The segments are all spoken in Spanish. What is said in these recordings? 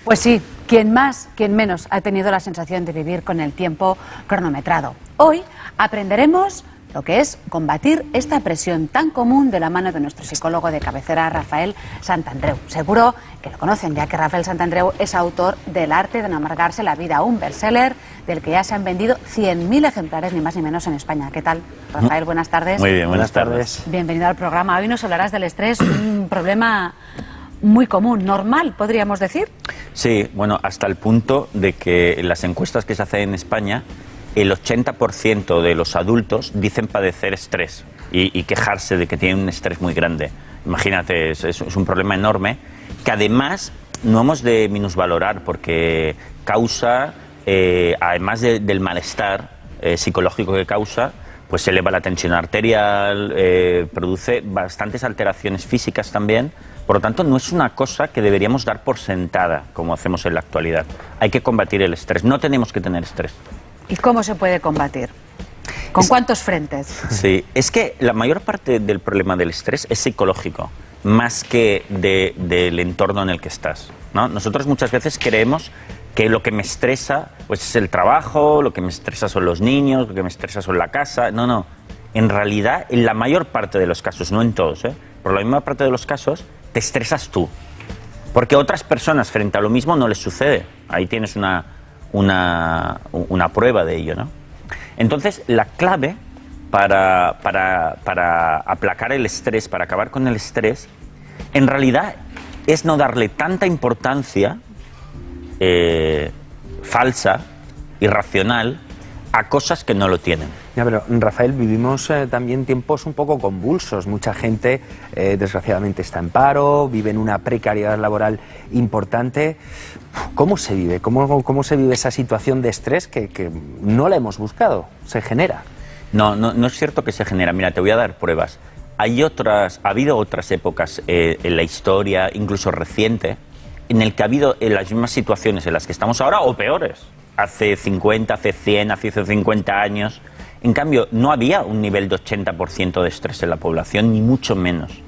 Pues sí, quien más, quien menos ha tenido la sensación de vivir con el tiempo cronometrado. Hoy aprenderemos lo que es combatir esta presión tan común de la mano de nuestro psicólogo de cabecera, Rafael Santandreu. Seguro que lo conocen, ya que Rafael Santandreu es autor del Arte de no amargarse la vida, un bestseller del que ya se han vendido 100.000 ejemplares, ni más ni menos, en España. ¿Qué tal, Rafael? Buenas tardes. Muy bien, buenas tardes. Bienvenido al programa. Hoy nos hablarás del estrés, un problema muy común, normal, podríamos decir. Sí, bueno, hasta el punto de que en las encuestas que se hacen en España, el 80% de los adultos dicen padecer estrés y quejarse de que tienen un estrés muy grande. Imagínate, es un problema enorme que además no hemos de minusvalorar porque causa, además del malestar psicológico que causa, pues se eleva la tensión arterial, produce bastantes alteraciones físicas también. Por lo tanto, no es una cosa que deberíamos dar por sentada, como hacemos en la actualidad. Hay que combatir el estrés. No tenemos que tener estrés. ¿Y cómo se puede combatir? ¿Con cuántos frentes? Sí, es que la mayor parte del problema del estrés es psicológico, más que del entorno en el que estás, ¿no? Nosotros muchas veces creemos que lo que me estresa pues es el trabajo, lo que me estresa son los niños, lo que me estresa son la casa. No, no. En realidad, en la mayor parte de los casos, no en todos, pero la mayor parte de los casos, te estresas tú. Porque a otras personas frente a lo mismo no les sucede. Ahí tienes una prueba de ello, ¿no? Entonces, la clave para aplacar el estrés, para acabar con el estrés, en realidad es no darle tanta importancia falsa, irracional, a cosas que no lo tienen. Ya, pero Rafael, vivimos también tiempos un poco convulsos. Mucha gente, desgraciadamente, está en paro, vive en una precariedad laboral importante. ¿Cómo se vive? ¿Cómo se vive esa situación de estrés que no la hemos buscado? ¿Se genera? No es cierto que se genera. Mira, te voy a dar pruebas. Ha habido otras épocas en la historia, incluso reciente, en el que ha habido las mismas situaciones en las que estamos ahora o peores. Hace 50, hace 100, hace 50 años. En cambio, no había un nivel de 80% de estrés en la población, ni mucho menos.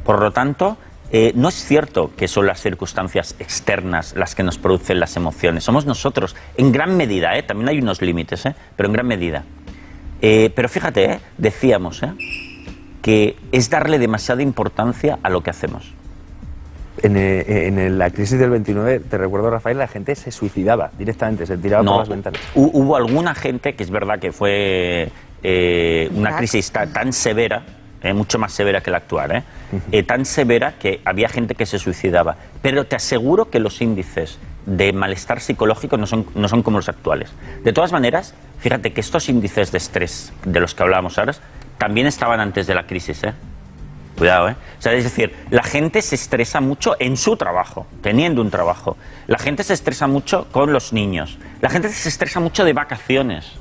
Por lo tanto, no es cierto que son las circunstancias externas las que nos producen las emociones. Somos nosotros, en gran medida, también hay unos límites, pero en gran medida. Pero fíjate, decíamos que es darle demasiada importancia a lo que hacemos. En la crisis del 29, te recuerdo, Rafael, la gente se suicidaba directamente, se tiraba por las ventanas. Hubo alguna gente que es verdad que fue una crisis tan severa, mucho más severa que la actual, tan severa que había gente que se suicidaba. Pero te aseguro que los índices de malestar psicológico no son como los actuales. De todas maneras, fíjate que estos índices de estrés de los que hablábamos ahora también estaban antes de la crisis, Cuidado, O sea, es decir, la gente se estresa mucho en su trabajo, teniendo un trabajo. La gente se estresa mucho con los niños. La gente se estresa mucho de vacaciones.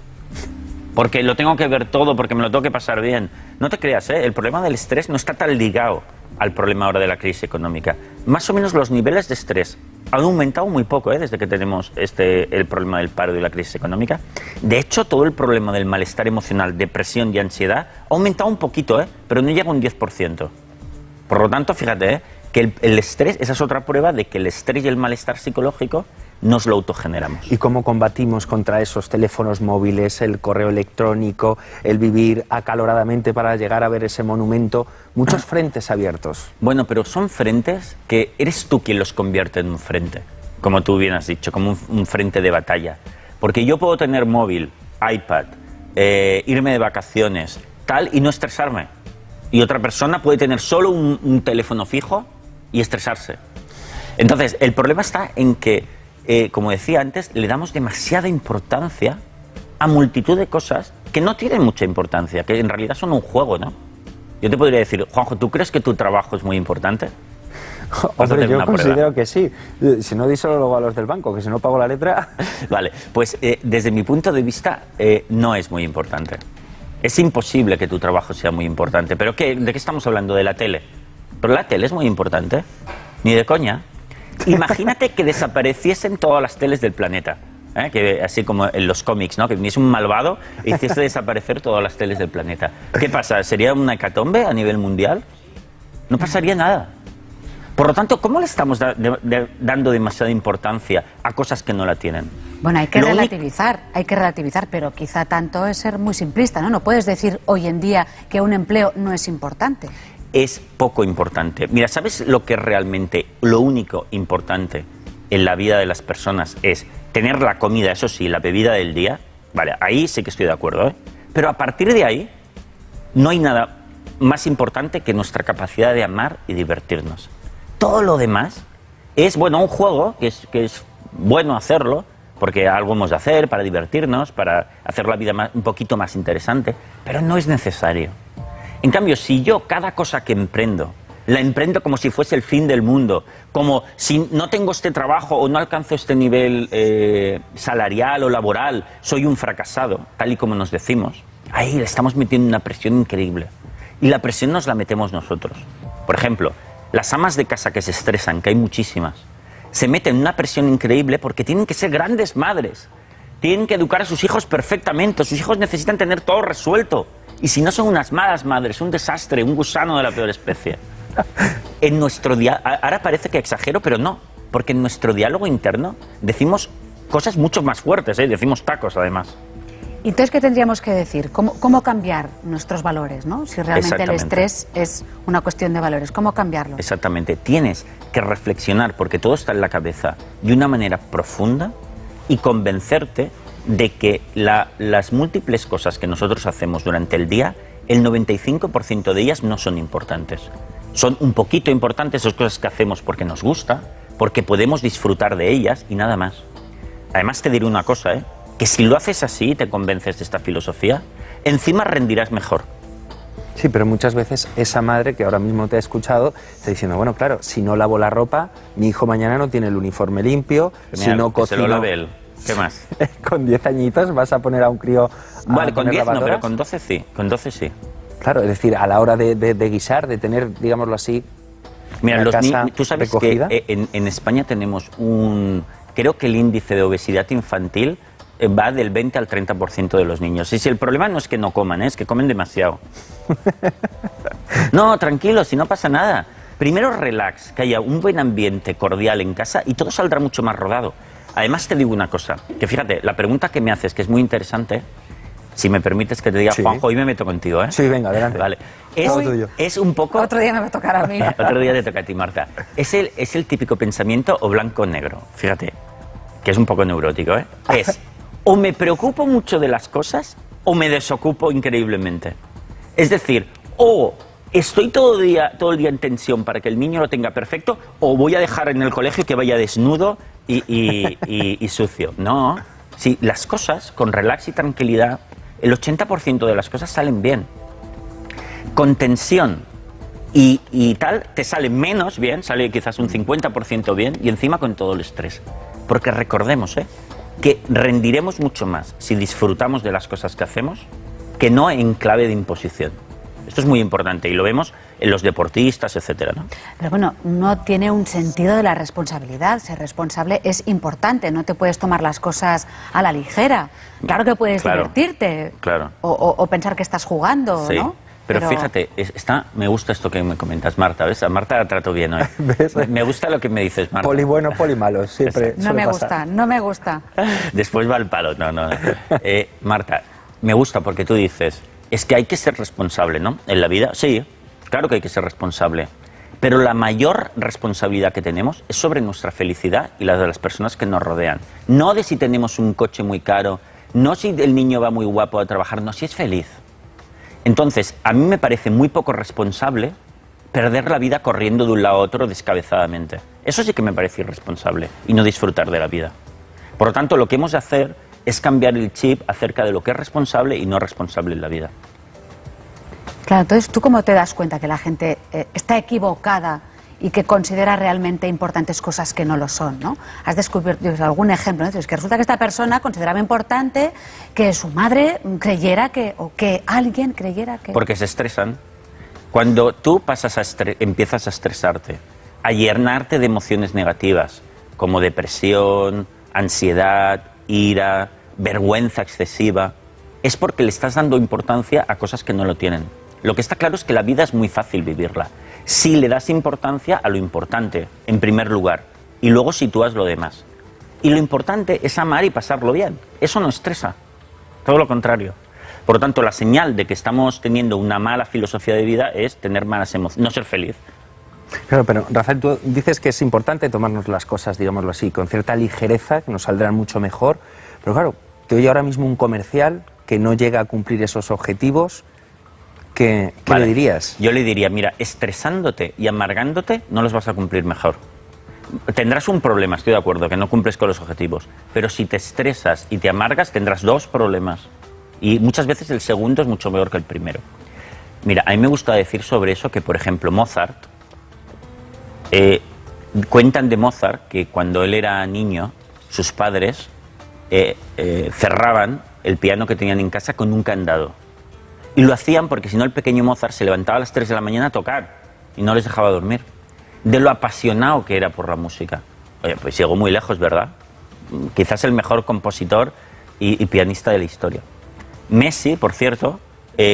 Porque lo tengo que ver todo, porque me lo tengo que pasar bien. No te creas, el problema del estrés no está tan ligado al problema ahora de la crisis económica. Más o menos los niveles de estrés han aumentado muy poco, desde que tenemos el problema del paro y la crisis económica. De hecho, todo el problema del malestar emocional, depresión y ansiedad ha aumentado un poquito, pero no llega a un 10%. Por lo tanto, fíjate, que el estrés, esa es otra prueba de que el estrés y el malestar psicológico nos lo autogeneramos. ¿Y cómo combatimos contra esos teléfonos móviles, el correo electrónico, el vivir acaloradamente para llegar a ver ese monumento? Muchos frentes abiertos. Bueno, pero son frentes que eres tú quien los convierte en un frente, como tú bien has dicho, como un frente de batalla. Porque yo puedo tener móvil, iPad, irme de vacaciones, tal, y no estresarme. Y otra persona puede tener solo un teléfono fijo y estresarse. Entonces, el problema está en que como decía antes, le damos demasiada importancia a multitud de cosas que no tienen mucha importancia, que en realidad son un juego, ¿no? Yo te podría decir, Juanjo, ¿tú crees que tu trabajo es muy importante? Hombre, yo considero que sí. Si no, díselo luego a los del banco, que si no pago la letra... Vale, pues desde mi punto de vista no es muy importante. Es imposible que tu trabajo sea muy importante. ¿Pero qué? ¿De qué estamos hablando? ¿De la tele? Pero la tele es muy importante. Ni de coña. Imagínate que desapareciesen todas las teles del planeta, que así como en los cómics, ¿no? Que viniese un malvado e hiciese desaparecer todas las teles del planeta. ¿Qué pasa? ¿Sería una hecatombe a nivel mundial? No pasaría nada. Por lo tanto, ¿cómo le estamos dando demasiada importancia a cosas que no la tienen? Bueno, hay que relativizar, pero quizá tanto es ser muy simplista, ¿no? No puedes decir hoy en día que un empleo no es importante. Es poco importante. Mira, ¿sabes lo que realmente, lo único importante en la vida de las personas es tener la comida, eso sí, la bebida del día? Vale, ahí sí que estoy de acuerdo, ¿eh? Pero a partir de ahí, no hay nada más importante que nuestra capacidad de amar y divertirnos. Todo lo demás es, bueno, un juego, que es bueno hacerlo, porque algo hemos de hacer para divertirnos, para hacer la vida un poquito más interesante, pero no es necesario. En cambio, si yo cada cosa que emprendo, la emprendo como si fuese el fin del mundo, como si no tengo este trabajo o no alcanzo este nivel salarial o laboral, soy un fracasado, tal y como nos decimos, ahí le estamos metiendo una presión increíble. Y la presión nos la metemos nosotros. Por ejemplo, las amas de casa que se estresan, que hay muchísimas, se meten en una presión increíble porque tienen que ser grandes madres, tienen que educar a sus hijos perfectamente, sus hijos necesitan tener todo resuelto. Y si no son unas malas madres, un desastre, un gusano de la peor especie. En nuestro ahora parece que exagero, pero no, porque en nuestro diálogo interno decimos cosas mucho más fuertes, ¿eh? Decimos tacos además. Entonces, ¿qué tendríamos que decir? ¿Cómo cambiar nuestros valores, ¿no? Si realmente el estrés es una cuestión de valores, ¿cómo cambiarlo? Exactamente, tienes que reflexionar, porque todo está en la cabeza, de una manera profunda y convencerte de que las múltiples cosas que nosotros hacemos durante el día, el 95% de ellas no son importantes. Son un poquito importantes esas cosas que hacemos porque nos gusta, porque podemos disfrutar de ellas y nada más. Además te diré una cosa, que si lo haces así, te convences de esta filosofía, encima rendirás mejor. Sí, pero muchas veces esa madre que ahora mismo te ha escuchado está diciendo, bueno, claro, si no lavo la ropa, mi hijo mañana no tiene el uniforme limpio, genial, si no cocino... se lo lave él. ¿Qué más? Con 10 añitos vas a poner a un crío a vale, con 10 lavadoras. No, pero con 12 sí, con 12 sí. Claro, es decir, a la hora de guisar, de tener, digámoslo así, mira, la casa tú sabes recogida. Que en España tenemos creo que el índice de obesidad infantil va del 20 al 30% de los niños. Y si el problema no es que no coman, es que comen demasiado. No, tranquilo, si no pasa nada. Primero relax, que haya un buen ambiente cordial en casa y todo saldrá mucho más rodado. Además te digo una cosa, que fíjate, la pregunta que me haces, que es muy interesante, si me permites que te diga, sí. Juanjo, hoy me meto contigo, ¿eh? Sí, venga, adelante. Vale. Es un poco... Otro día me va a tocar a mí. Otro día te toca a ti, Marta. Es el típico pensamiento o blanco o negro. Fíjate, que es un poco neurótico, ¿eh? Es, o me preocupo mucho de las cosas o me desocupo increíblemente. Es decir, o estoy todo el día en tensión para que el niño lo tenga perfecto, o voy a dejar en el colegio que vaya desnudo y sucio. No, si las cosas con relax y tranquilidad, el 80% de las cosas salen bien. Con tensión y tal, te sale menos bien, sale quizás un 50% bien, y encima con todo el estrés. Porque recordemos, que rendiremos mucho más si disfrutamos de las cosas que hacemos que no en clave de imposición. Esto es muy importante y lo vemos en los deportistas, etcétera, ¿no? Pero bueno, no tiene un sentido de la responsabilidad. Ser responsable es importante, no te puedes tomar las cosas a la ligera. Claro que puedes divertirte o pensar que estás jugando, sí. ¿no? Pero fíjate, me gusta esto que me comentas, Marta, ¿ves? A Marta la trato bien hoy. Me gusta lo que me dices, Marta. Poli bueno, poli malo, siempre. No me gusta, no me gusta. Después va el palo, no. Marta, me gusta porque tú dices, es que hay que ser responsable, ¿no? En la vida, sí, claro que hay que ser responsable. Pero la mayor responsabilidad que tenemos es sobre nuestra felicidad y la de las personas que nos rodean. No de si tenemos un coche muy caro, no si el niño va muy guapo a trabajar, no, si es feliz. Entonces, a mí me parece muy poco responsable perder la vida corriendo de un lado a otro descabezadamente. Eso sí que me parece irresponsable y no disfrutar de la vida. Por lo tanto, lo que hemos de hacer es cambiar el chip acerca de lo que es responsable y no responsable en la vida. Claro, entonces, ¿tú cómo te das cuenta que la gente está equivocada y que considera realmente importantes cosas que no lo son, ¿no? Has descubierto algún ejemplo, ¿no? Es que resulta que esta persona consideraba importante que su madre creyera que, o que alguien creyera que... Porque se estresan. Cuando tú empiezas a estresarte, a llenarte de emociones negativas, como depresión, ansiedad, ira, vergüenza excesiva, es porque le estás dando importancia a cosas que no lo tienen. Lo que está claro es que la vida es muy fácil vivirla. si le das importancia a lo importante, en primer lugar, y luego sitúas lo demás. Y lo importante es amar y pasarlo bien. Eso no estresa, todo lo contrario. Por lo tanto, la señal de que estamos teniendo una mala filosofía de vida es tener malas emociones, no ser feliz. Claro, pero Rafael, tú dices que es importante tomarnos las cosas, digámoslo así, con cierta ligereza, que nos saldrán mucho mejor. Pero claro, te oye ahora mismo un comercial que no llega a cumplir esos objetivos. ¿Qué le dirías? Yo le diría, mira, estresándote y amargándote no los vas a cumplir mejor. Tendrás un problema, estoy de acuerdo, que no cumples con los objetivos. Pero si te estresas y te amargas, tendrás 2 problemas. Y muchas veces el segundo es mucho peor que el primero. Mira, a mí me gusta decir sobre eso que, por ejemplo, Mozart, cuentan de Mozart que cuando él era niño, sus padres cerraban el piano que tenían en casa con un candado. Y lo hacían porque si no el pequeño Mozart se levantaba a las 3 de la mañana a tocar y no les dejaba dormir. De lo apasionado que era por la música. Oye, pues llegó muy lejos, ¿verdad? Quizás el mejor compositor y pianista de la historia. Messi, por cierto,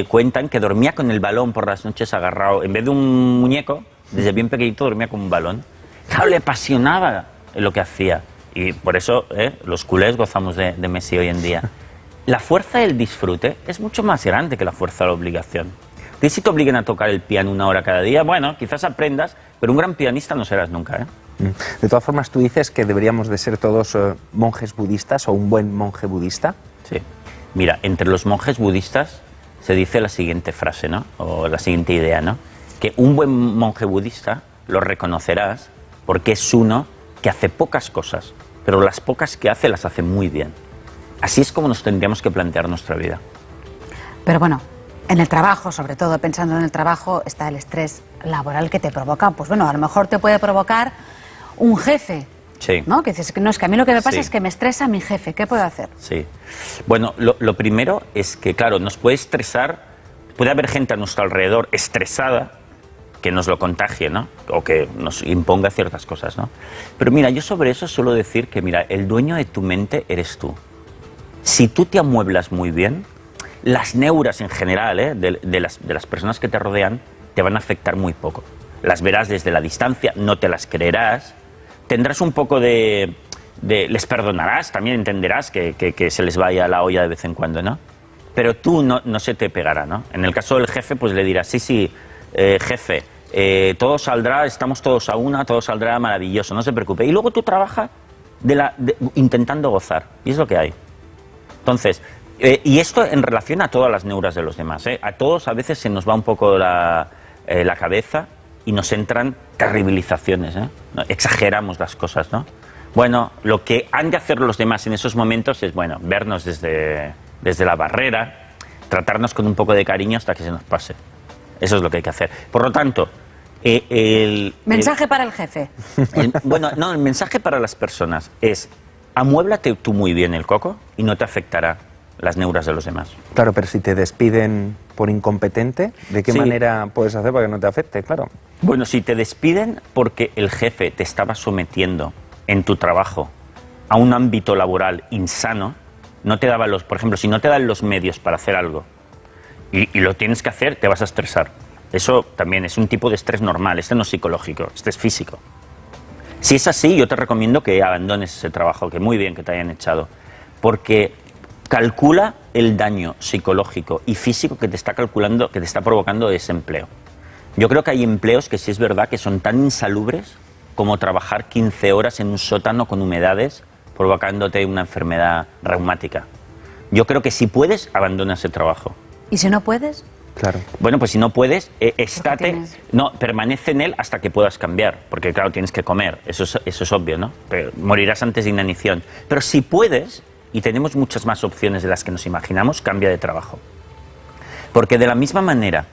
cuentan que dormía con el balón por las noches agarrado. En vez de un muñeco, desde bien pequeñito dormía con un balón. Claro, le apasionaba lo que hacía. Y por eso los culés gozamos de Messi hoy en día. La fuerza del disfrute es mucho más grande que la fuerza de la obligación. Si te obliguen a tocar el piano 1 hora cada día, bueno, quizás aprendas, pero un gran pianista no serás nunca, ¿eh? De todas formas, tú dices que deberíamos de ser todos monjes budistas o un buen monje budista. Sí. Mira, entre los monjes budistas se dice la siguiente frase, ¿no? O la siguiente idea, ¿no? Que un buen monje budista lo reconocerás porque es uno que hace pocas cosas, pero las pocas que hace las hace muy bien. Así es como nos tendríamos que plantear nuestra vida. Pero bueno, en el trabajo, sobre todo pensando en el trabajo, está el estrés laboral que te provoca. Pues bueno, a lo mejor te puede provocar un jefe. Sí. ¿No? Que dices que no, es que a mí lo que me pasa Sí. es que me estresa mi jefe. ¿Qué puedo hacer? Sí. Bueno, lo primero es que, claro, nos puede estresar, puede haber gente a nuestro alrededor estresada que nos lo contagie, ¿no? O que nos imponga ciertas cosas, ¿no? Pero mira, yo sobre eso suelo decir que, mira, el dueño de tu mente eres tú. Si tú te amueblas muy bien, las neuras en general, de las personas que te rodean, te van a afectar muy poco. Las verás desde la distancia, no te las creerás, tendrás un poco les perdonarás, también entenderás que se les vaya la olla de vez en cuando, ¿no? Pero tú no se te pegará, ¿no? En el caso del jefe, pues le dirás, sí, jefe, todo saldrá, estamos todos a una, todo saldrá maravilloso, no se preocupe. Y luego tú trabajas intentando gozar, y es lo que hay. Entonces, y esto en relación a todas las neuras de los demás, ¿eh? A todos a veces se nos va un poco la cabeza y nos entran terribilizaciones, ¿eh? ¿No? Exageramos las cosas, ¿no? Bueno, lo que han de hacer los demás en esos momentos es, bueno, vernos desde la barrera, tratarnos con un poco de cariño hasta que se nos pase. Eso es lo que hay que hacer. Por lo tanto, Mensaje para el jefe. El mensaje para las personas es: amuéblate tú muy bien el coco y no te afectará las neuras de los demás. Claro, pero si te despiden por incompetente, ¿de qué manera puedes hacer para que no te afecte? Claro. Bueno, si te despiden porque el jefe te estaba sometiendo en tu trabajo a un ámbito laboral insano, no te daba por ejemplo, si no te dan los medios para hacer algo y lo tienes que hacer, te vas a estresar. Eso también es un tipo de estrés normal, este no es psicológico, este es físico. Si es así, yo te recomiendo que abandones ese trabajo, que muy bien que te hayan echado, porque calcula el daño psicológico y físico que te está provocando ese empleo. Yo creo que hay empleos que sí es verdad que son tan insalubres como trabajar 15 horas en un sótano con humedades provocándote una enfermedad reumática. Yo creo que si puedes, abandona ese trabajo. ¿Y si no puedes? Claro. Bueno, pues si no puedes, permanece en él hasta que puedas cambiar, porque claro, tienes que comer, eso es obvio, ¿no? Pero morirás antes de inanición. Pero si puedes, y tenemos muchas más opciones de las que nos imaginamos, cambia de trabajo. Porque de la misma manera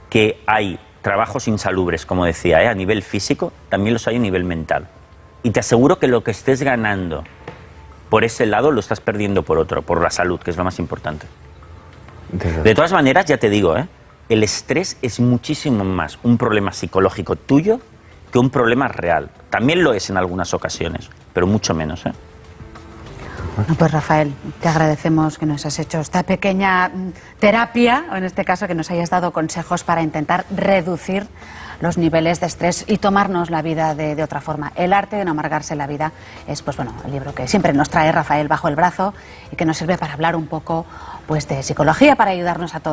que hay trabajos insalubres, como decía, a nivel físico, también los hay a nivel mental. Y te aseguro que lo que estés ganando por ese lado lo estás perdiendo por otro, por la salud, que es lo más importante. De todas maneras, ya te digo, el estrés es muchísimo más un problema psicológico tuyo que un problema real. También lo es en algunas ocasiones, pero mucho menos. No, pues Rafael, te agradecemos que nos has hecho esta pequeña terapia, o en este caso que nos hayas dado consejos para intentar reducir los niveles de estrés y tomarnos la vida de otra forma. El arte de no amargarse la vida es, pues bueno, el libro que siempre nos trae Rafael bajo el brazo y que nos sirve para hablar un poco, pues, de psicología, para ayudarnos a todos.